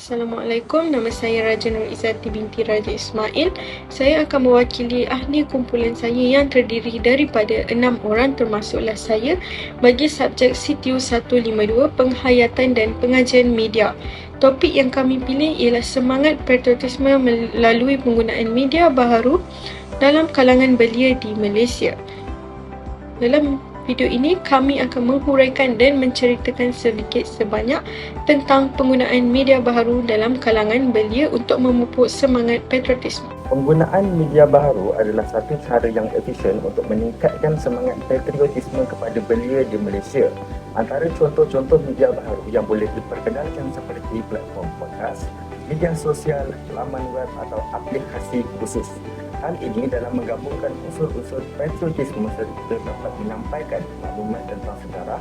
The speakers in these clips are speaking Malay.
Assalamualaikum, nama saya Raja Nur Izzati binti Raja Ismail. Saya akan mewakili ahli kumpulan saya yang terdiri daripada 6 orang termasuklah saya bagi subjek CTU 152 Penghayatan dan Pengajian Media. Topik yang kami pilih ialah semangat patriotisme melalui penggunaan media baharu dalam kalangan belia di Malaysia. Dalam video ini, kami akan menghuraikan dan menceritakan sedikit sebanyak tentang penggunaan media baharu dalam kalangan belia untuk memupuk semangat patriotisme. Penggunaan media baharu adalah satu cara yang efisien untuk meningkatkan semangat patriotisme kepada belia di Malaysia. Antara contoh-contoh media baharu yang boleh diperkenalkan seperti platform podcast, media sosial, laman web atau aplikasi khusus. Hal ini dalam menggabungkan unsur-unsur patriotisme serta dapat menyampaikan maklumat tentang sejarah,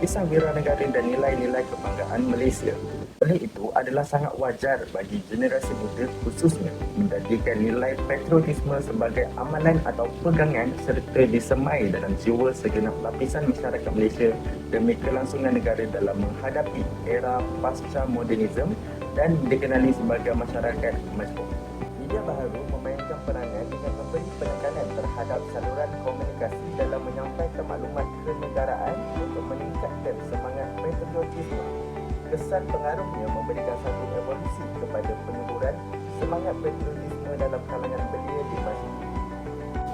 kisah wira negara dan nilai-nilai kebanggaan Malaysia. Oleh itu, adalah sangat wajar bagi generasi muda khususnya menjadikan nilai patriotisme sebagai amalan atau pegangan serta disemai dalam jiwa segenap lapisan masyarakat Malaysia demi kelangsungan negara dalam menghadapi era pasca modernisme dan dikenali sebagai masyarakat majmuk. Media baharu memainkan peranan dengan memberi penekanan terhadap saluran komunikasi dalam menyampaikan maklumat kenegaraan untuk meningkatkan semangat patriotisme. Kesan pengaruhnya memberikan satu evolusi kepada penyuburan semangat patriotisme dalam kalangan belia di masyarakat.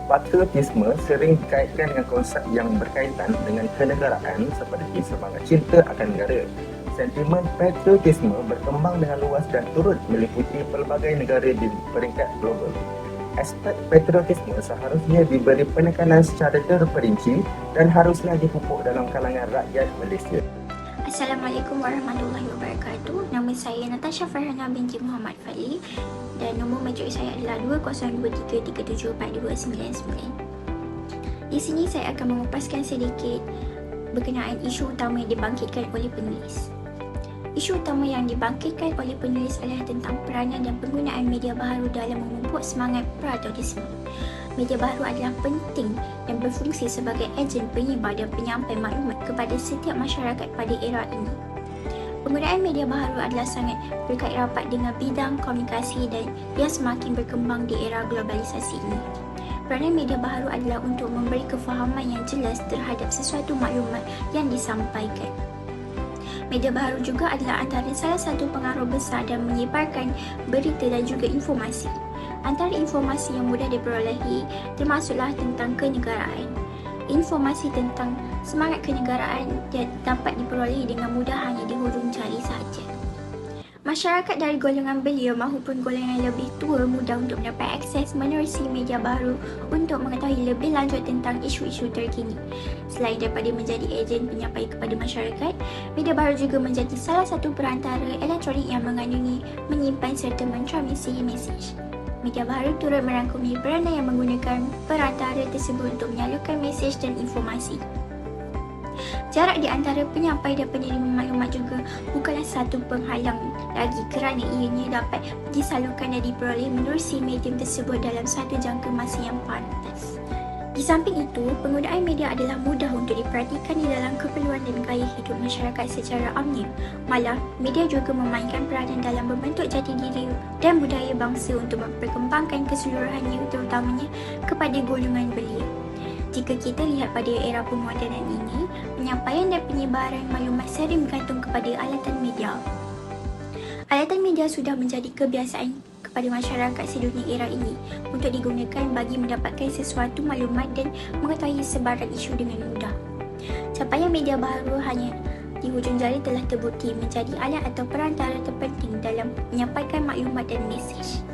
Patriotisme sering dikaitkan dengan konsep yang berkaitan dengan kenegaraan seperti semangat cinta akan negara. Sentimen patriotisme berkembang dengan luas dan turut meliputi pelbagai negara di peringkat global. Aspek patriotisme seharusnya diberi penekanan secara terperinci dan haruslah dipupuk dalam kalangan rakyat Malaysia. Assalamualaikum warahmatullahi wabarakatuh. Nama saya Natasha Farhana binti Muhammad Fali dan nombor meja saya adalah 2023374299. Di sini saya akan mengupaskan sedikit berkenaan isu utama yang dibangkitkan oleh penulis. Isu utama yang dibangkitkan oleh penulis adalah tentang peranan dan penggunaan media baharu dalam memupuk semangat patriotisme. Media baharu adalah penting dan berfungsi sebagai ejen penyebar dan penyampai maklumat kepada setiap masyarakat pada era ini. Penggunaan media baharu adalah sangat berkait rapat dengan bidang komunikasi dan yang semakin berkembang di era globalisasi ini. Peranan media baharu adalah untuk memberi kefahaman yang jelas terhadap sesuatu maklumat yang disampaikan. Media baharu juga adalah antara salah satu pengaruh besar dan menyebarkan berita dan juga informasi. Antara informasi yang mudah diperolehi termasuklah tentang kenegaraan. Informasi tentang semangat kenegaraan dapat diperolehi dengan mudah hanya di hujung jari sahaja. Masyarakat dari golongan belia maupun golongan yang lebih tua mudah untuk mendapat akses menerusi media baharu untuk mengetahui lebih lanjut tentang isu-isu terkini. Selain daripada menjadi ejen penyampai kepada masyarakat, media baharu juga menjadi salah satu perantara elektronik yang mengandungi, menyimpan serta mentransmisi mesej. Media baharu turut merangkumi peranan yang menggunakan perantara tersebut untuk menyalurkan mesej dan informasi. Jarak di antara penyampai dan penerima maklumat juga bukanlah satu penghalang lagi kerana ianya dapat disalurkan dan diperoleh menerusi medium tersebut dalam satu jangka masa yang pantas. Di samping itu, penggunaan media adalah mudah untuk diperhatikan di dalam keperluan dan gaya hidup masyarakat secara umum. Malah, media juga memainkan peranan dalam membentuk jati diri dan budaya bangsa untuk memperkembangkan keseluruhannya terutamanya kepada golongan belia. Jika kita lihat pada era pemodenan ini, penyampaian dan penyebaran maklumat sering bergantung kepada alatan media. Alatan media sudah menjadi kebiasaan kepada masyarakat sedunia era ini untuk digunakan bagi mendapatkan sesuatu maklumat dan mengetahui sebaran isu dengan mudah. Capaian media baharu hanya di hujung jari telah terbukti menjadi alat atau perantara terpenting dalam menyampaikan maklumat dan mesej.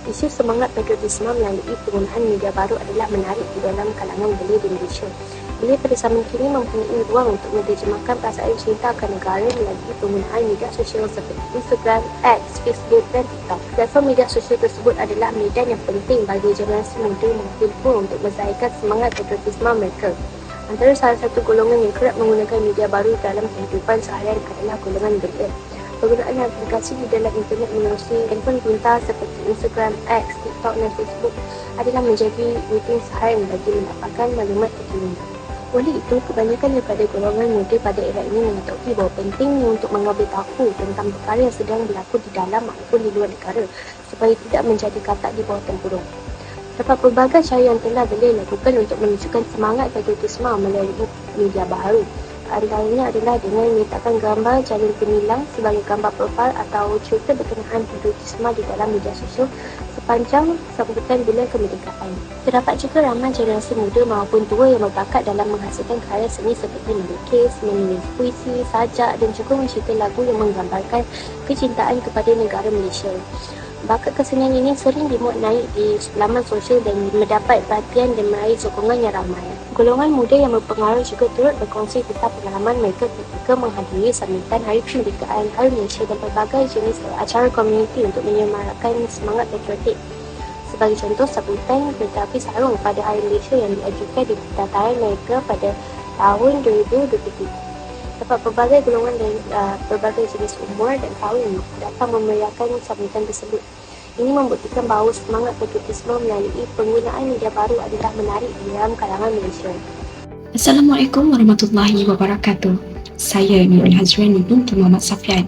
Isu semangat patriotisme melalui penggunaan media baru adalah menarik di dalam kalangan belia di Malaysia. Belia pada zaman kini mempunyai ruang untuk menerjemahkan perasaan cinta akan negara melalui penggunaan media sosial seperti Instagram, X, Facebook dan TikTok. Platform media sosial tersebut adalah medan yang penting bagi generasi muda maupun pun untuk menzahirkan semangat patriotisme mereka. Antara salah satu golongan yang kerap menggunakan media baru dalam kehidupan seharian adalah golongan belia. Penggunaan aplikasi di dalam internet menerusi handphone pintar seperti Instagram, X, TikTok dan Facebook adalah menjadi rutin seharian bagi mendapatkan maklumat terkini. Oleh itu, kebanyakan daripada golongan muda pada era ini mengetahui bahawa pentingnya untuk memberitahu tentang perkara yang sedang berlaku di dalam maupun di luar negara supaya tidak menjadi katak di bawah tempurung. Terdapat pelbagai cara yang telah beliau lakukan untuk menunjukkan semangat patriotisme melalui media baharu. Antaranya adalah dengan meletakkan gambar jalur gemilang sebagai gambar profil atau cerita berkenaan patriotisme di dalam media sosial sepanjang sambutan bulan kemerdekaan. Terdapat juga ramai generasi muda maupun tua yang berbakat dalam menghasilkan karya seni seperti melukis, menulis puisi, sajak dan juga mencipta lagu yang menggambarkan kecintaan kepada negara Malaysia. Bakat kesenian ini sering dimuat naik di laman sosial dan mendapat perhatian dan meraih sokongan yang ramai. Golongan muda yang berpengaruh juga turut berkongsi tentang pengalaman mereka ketika menghadiri sambutan Hari Kemerdekaan Hari Malaysia dan pelbagai jenis acara komuniti untuk menyemarakkan semangat patriotik. Sebagai contoh, sambutan kereta api sarung pada Hari Malaysia yang diajukan di dataran mereka pada tahun 2023. Terdapat pelbagai golongan dan pelbagai jenis umur dan tahun datang memeriahkan sambutan tersebut. Ini membuktikan bahawa semangat patriotisme melalui penggunaan media baru adalah menarik di dalam kalangan Malaysia. Assalamualaikum warahmatullahi wabarakatuh. Saya Nurul Hazrian binti Muhammad Safian.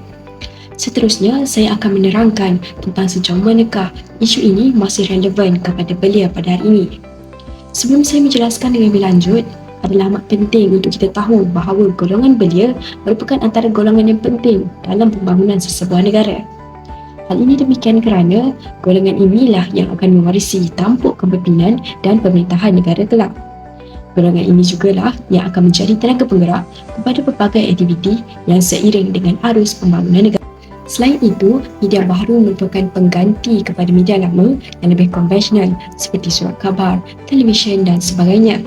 Seterusnya, saya akan menerangkan tentang sejauh manakah isu ini masih relevan kepada belia pada hari ini. Sebelum saya menjelaskan dengan lebih lanjut, adalah amat penting untuk kita tahu bahawa golongan belia merupakan antara golongan yang penting dalam pembangunan sesebuah negara. Hal ini demikian kerana golongan inilah yang akan mewarisi tampuk kepimpinan dan pemerintahan negara kelak. Golongan ini jugalah yang akan menjadi tenaga penggerak kepada pelbagai aktiviti yang seiring dengan arus pembangunan negara. Selain itu, media baharu merupakan pengganti kepada media lama yang lebih konvensional seperti surat khabar, televisyen dan sebagainya.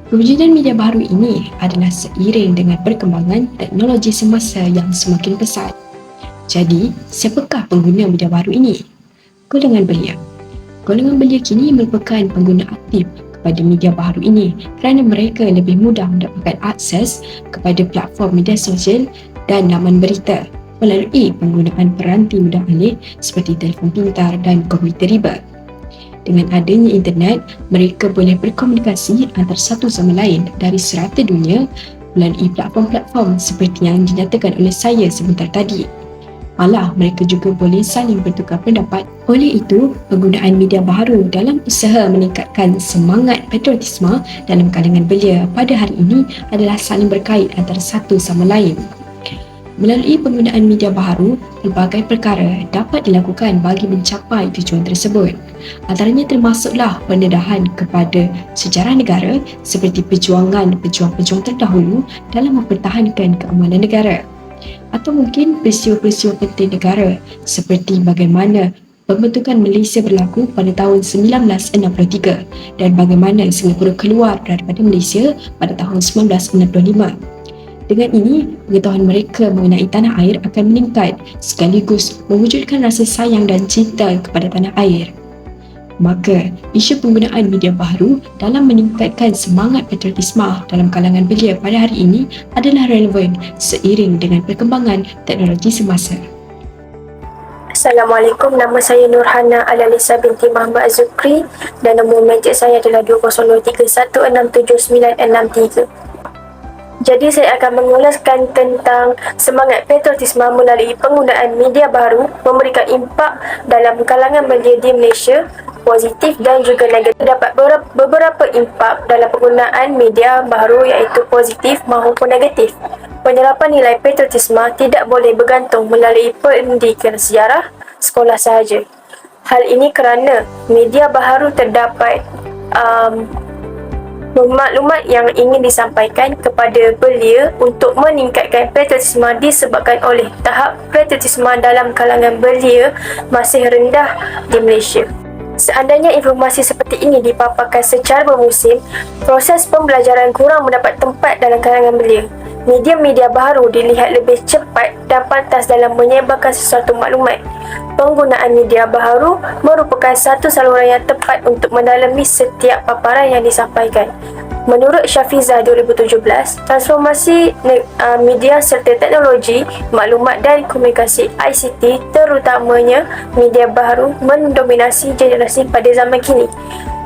Kewujudan media baru ini adalah seiring dengan perkembangan teknologi semasa yang semakin pesat. Jadi, siapakah pengguna media baru ini? Golongan belia. Golongan belia kini merupakan pengguna aktif kepada media baru ini kerana mereka lebih mudah mendapatkan akses kepada platform media sosial dan laman berita melalui penggunaan peranti mudah alih seperti telefon pintar dan komputer riba. Dengan adanya internet, mereka boleh berkomunikasi antara satu sama lain dari serata dunia melalui platform-platform seperti yang dinyatakan oleh saya sebentar tadi. Malah, mereka juga boleh saling bertukar pendapat. Oleh itu, penggunaan media baharu dalam usaha meningkatkan semangat patriotisme dalam kalangan belia pada hari ini adalah saling berkait antara satu sama lain. Melalui penggunaan media baharu, pelbagai perkara dapat dilakukan bagi mencapai tujuan tersebut. Antaranya termasuklah pendedahan kepada sejarah negara seperti perjuangan pejuang-pejuang terdahulu dalam mempertahankan keamanan negara. Atau mungkin peristiwa-peristiwa penting negara seperti bagaimana pembentukan Malaysia berlaku pada tahun 1963 dan bagaimana Singapura keluar daripada Malaysia pada tahun 1965. Dengan ini, pengetahuan mereka mengenai tanah air akan meningkat sekaligus mewujudkan rasa sayang dan cinta kepada tanah air. Maka, isu penggunaan media baharu dalam meningkatkan semangat patriotisme dalam kalangan belia pada hari ini adalah relevan seiring dengan perkembangan teknologi semasa. Assalamualaikum, nama saya Nurhana Alalisa binti Muhammad Azukri dan nombor meja saya adalah 2023167963. Jadi saya akan mengulaskan tentang semangat patriotisme melalui penggunaan media baru memberikan impak dalam kalangan belia di Malaysia, positif dan juga negatif. Terdapat beberapa impak dalam penggunaan media baru iaitu positif maupun negatif. Penyerapan nilai patriotisme tidak boleh bergantung melalui pendidikan sejarah sekolah sahaja. Hal ini kerana media baharu terdapat maklumat yang ingin disampaikan kepada belia untuk meningkatkan patriotisme disebabkan oleh tahap patriotisme dalam kalangan belia masih rendah di Malaysia. Seandainya informasi seperti ini dipaparkan secara bermusim, proses pembelajaran kurang mendapat tempat dalam kalangan belia. Media-media baharu dilihat lebih cepat dan pantas dalam menyebarkan sesuatu maklumat. Penggunaan media baharu merupakan satu saluran yang tepat untuk mendalami setiap paparan yang disampaikan. Menurut Syafiza 2017, transformasi media serta teknologi, maklumat dan komunikasi ICT terutamanya media baharu mendominasi generasi pada zaman kini.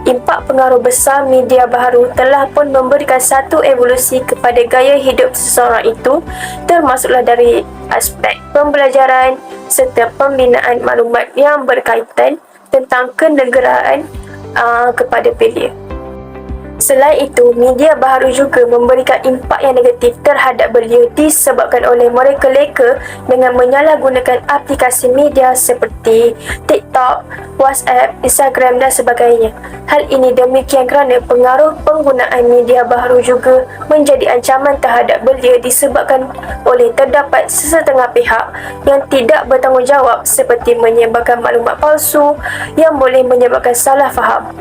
impak pengaruh besar media baharu telah pun memberikan satu evolusi kepada gaya hidup seseorang itu, termasuklah dari aspek pembelajaran serta pembinaan maklumat yang berkaitan tentang kenegaraan kepada belia. Selain itu, media baharu juga memberikan impak yang negatif terhadap belia disebabkan oleh mereka leka dengan menyalahgunakan aplikasi media seperti TikTok, WhatsApp, Instagram dan sebagainya. Hal ini demikian kerana pengaruh penggunaan media baharu juga menjadi ancaman terhadap belia disebabkan oleh terdapat sesetengah pihak yang tidak bertanggungjawab seperti menyebarkan maklumat palsu yang boleh menyebabkan salah faham.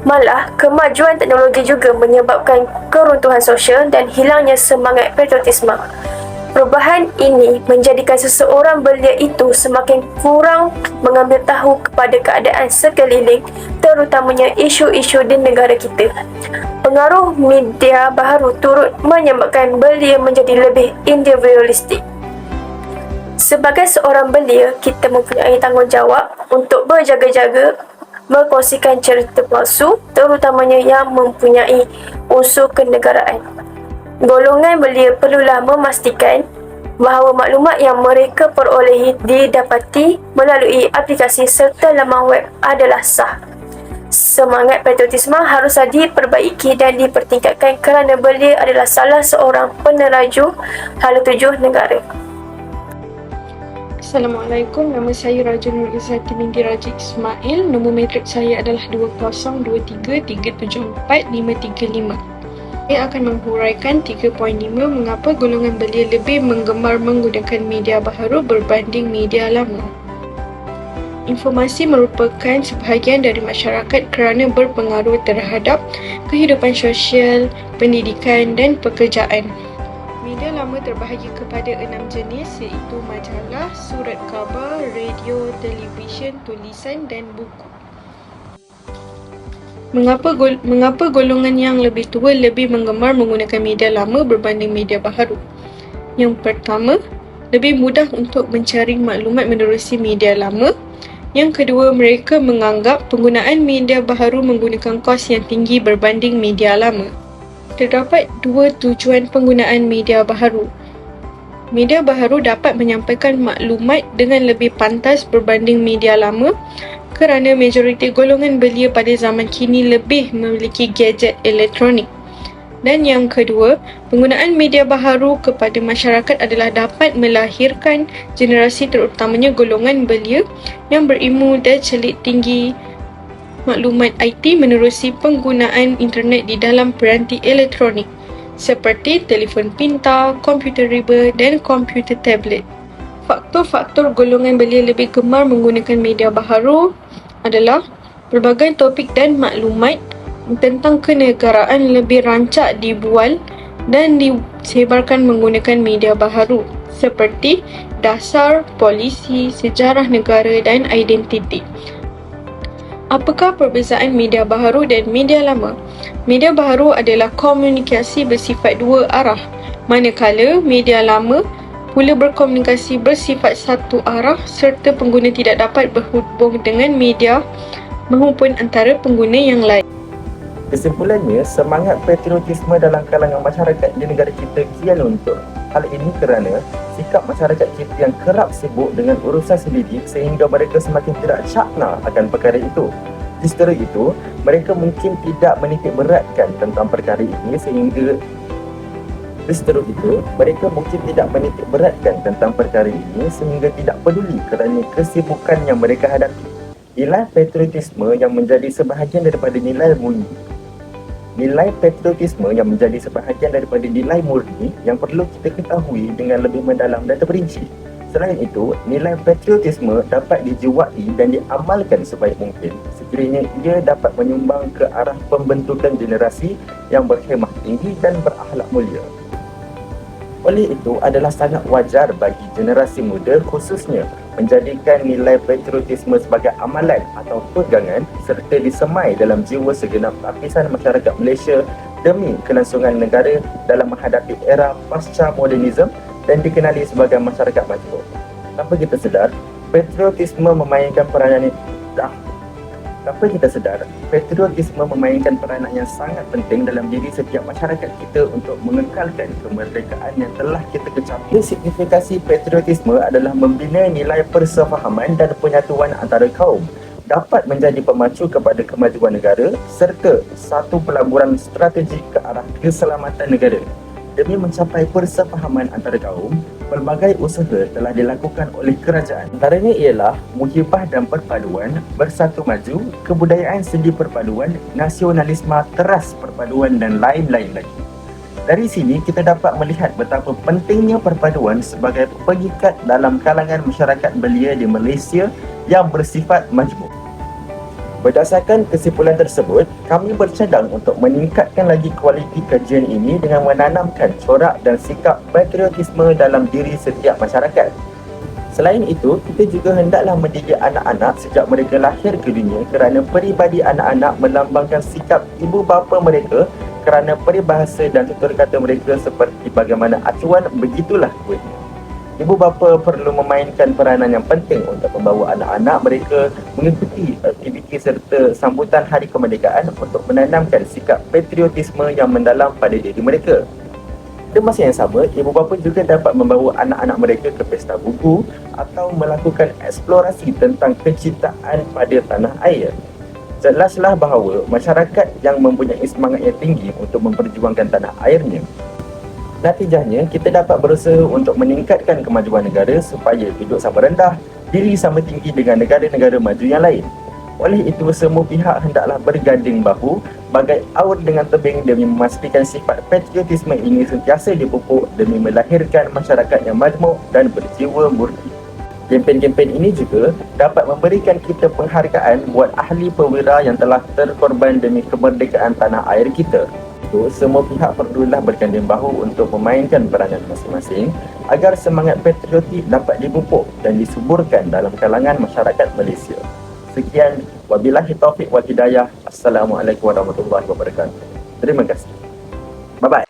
Malah, kemajuan teknologi juga menyebabkan keruntuhan sosial dan hilangnya semangat patriotisme. Perubahan ini menjadikan seseorang belia itu semakin kurang mengambil tahu kepada keadaan sekeliling, terutamanya isu-isu di negara kita. Pengaruh media baharu turut menyebabkan belia menjadi lebih individualistik. Sebagai seorang belia, kita mempunyai tanggungjawab untuk berjaga-jaga berkongsikan cerita palsu, terutamanya yang mempunyai unsur kenegaraan. Golongan belia perlulah memastikan bahawa maklumat yang mereka perolehi didapati melalui aplikasi serta laman web adalah sah. Semangat patriotisme haruslah diperbaiki dan dipertingkatkan kerana belia adalah salah seorang peneraju hala tujuh negara. Assalamualaikum, nama saya Raja Nur Izzati binti Raja Ismail. Nombor matrik saya adalah 2023374535. Saya akan menghuraikan 3.5 mengapa golongan belia lebih menggemar menggunakan media baharu berbanding media lama. Informasi merupakan sebahagian dari masyarakat kerana berpengaruh terhadap kehidupan sosial, pendidikan dan pekerjaan. Media lama terbahagi kepada 6 jenis iaitu majalah, surat khabar, radio, televisyen, tulisan dan buku. Mengapa golongan yang lebih tua lebih menggemar menggunakan media lama berbanding media baharu? Yang pertama, lebih mudah untuk mencari maklumat menerusi media lama. Yang kedua, mereka menganggap penggunaan media baharu menggunakan kos yang tinggi berbanding media lama. Terdapat dua tujuan penggunaan media baharu. Media baharu dapat menyampaikan maklumat dengan lebih pantas berbanding media lama kerana majoriti golongan belia pada zaman kini lebih memiliki gadget elektronik. Dan yang kedua, penggunaan media baharu kepada masyarakat adalah dapat melahirkan generasi terutamanya golongan belia yang berilmu dan celik tinggi maklumat IT menerusi penggunaan internet di dalam peranti elektronik seperti telefon pintar, komputer riba dan komputer tablet. Faktor-faktor golongan belia lebih gemar menggunakan media baharu adalah pelbagai topik dan maklumat tentang kenegaraan lebih rancak dibual dan disebarkan menggunakan media baharu seperti dasar, polisi, sejarah negara dan identiti. Apakah perbezaan media baharu dan media lama? Media baharu adalah komunikasi bersifat dua arah, manakala media lama pula berkomunikasi bersifat satu arah serta pengguna tidak dapat berhubung dengan media maupun antara pengguna yang lain. Kesimpulannya, semangat patriotisme dalam kalangan masyarakat di negara kita kian luntur. Hal ini kerana sikap masyarakat kita yang kerap sibuk dengan urusan sendiri sehingga mereka semakin tidak syakna akan perkara itu. Di setara itu, mereka mungkin tidak menitik beratkan tentang perkara ini sehingga tidak peduli kerana kesibukan yang mereka hadapi. Nilai patriotisme yang menjadi sebahagian daripada nilai murni yang perlu kita ketahui dengan lebih mendalam dan terperinci. Selain itu, nilai patriotisme dapat dijiwai dan diamalkan sebaik mungkin sekiranya ia dapat menyumbang ke arah pembentukan generasi yang berhemah tinggi dan berakhlak mulia. Oleh itu, adalah sangat wajar bagi generasi muda khususnya menjadikan nilai patriotisme sebagai amalan atau pegangan serta disemai dalam jiwa segenap lapisan masyarakat Malaysia demi kelangsungan negara dalam menghadapi era pasca modernisme dan dikenali sebagai masyarakat maju. Tanpa kita sedar, patriotisme memainkan peranan Tanpa kita sedar, patriotisme memainkan peranan yang sangat penting dalam diri setiap masyarakat kita untuk mengekalkan kemerdekaan yang telah kita kecapi. Signifikasi patriotisme adalah membina nilai persefahaman dan penyatuan antara kaum, dapat menjadi pemacu kepada kemajuan negara serta satu pelaburan strategik ke arah keselamatan negara. Demi mencapai persefahaman antara kaum, pelbagai usaha telah dilakukan oleh kerajaan. Antaranya ialah Muhibah dan Perpaduan, Bersatu Maju, Kebudayaan Sendi Perpaduan, Nasionalisme Teras Perpaduan dan lain-lain lagi. Dari sini kita dapat melihat betapa pentingnya perpaduan sebagai pengikat dalam kalangan masyarakat belia di Malaysia yang bersifat majmuk. Berdasarkan kesimpulan tersebut, kami bercadang untuk meningkatkan lagi kualiti kajian ini dengan menanamkan corak dan sikap patriotisme dalam diri setiap masyarakat. Selain itu, kita juga hendaklah mendidik anak-anak sejak mereka lahir ke dunia kerana peribadi anak-anak melambangkan sikap ibu bapa mereka kerana peribahasa dan tutur kata mereka seperti bagaimana acuan, begitulah buatnya. Ibu bapa perlu memainkan peranan yang penting untuk membawa anak-anak mereka mengikuti aktiviti serta sambutan Hari Kemerdekaan untuk menanamkan sikap patriotisme yang mendalam pada diri mereka. Pada masa yang sama, ibu bapa juga dapat membawa anak-anak mereka ke pesta buku atau melakukan eksplorasi tentang kecintaan pada tanah air. Jelaslah bahawa masyarakat yang mempunyai semangat yang tinggi untuk memperjuangkan tanah airnya. Natijahnya, kita dapat berusaha untuk meningkatkan kemajuan negara supaya duduk sama rendah, diri sama tinggi dengan negara-negara maju yang lain. Oleh itu, semua pihak hendaklah berganding bahu, bagai aur dengan tebing demi memastikan sifat patriotisme ini sentiasa dipupuk demi melahirkan masyarakat yang majmuk dan berjiwa murni. Kempen-kempen ini juga dapat memberikan kita penghargaan buat ahli perwira yang telah terkorban demi kemerdekaan tanah air kita. Semua pihak perlulah berganding bahu untuk memainkan peranan masing-masing agar semangat patriotik dapat dipupuk dan disuburkan dalam kalangan masyarakat Malaysia. Sekian, wabillahi taufiq wal hidayah. Assalamualaikum warahmatullahi wabarakatuh. Terima kasih. Bye-bye.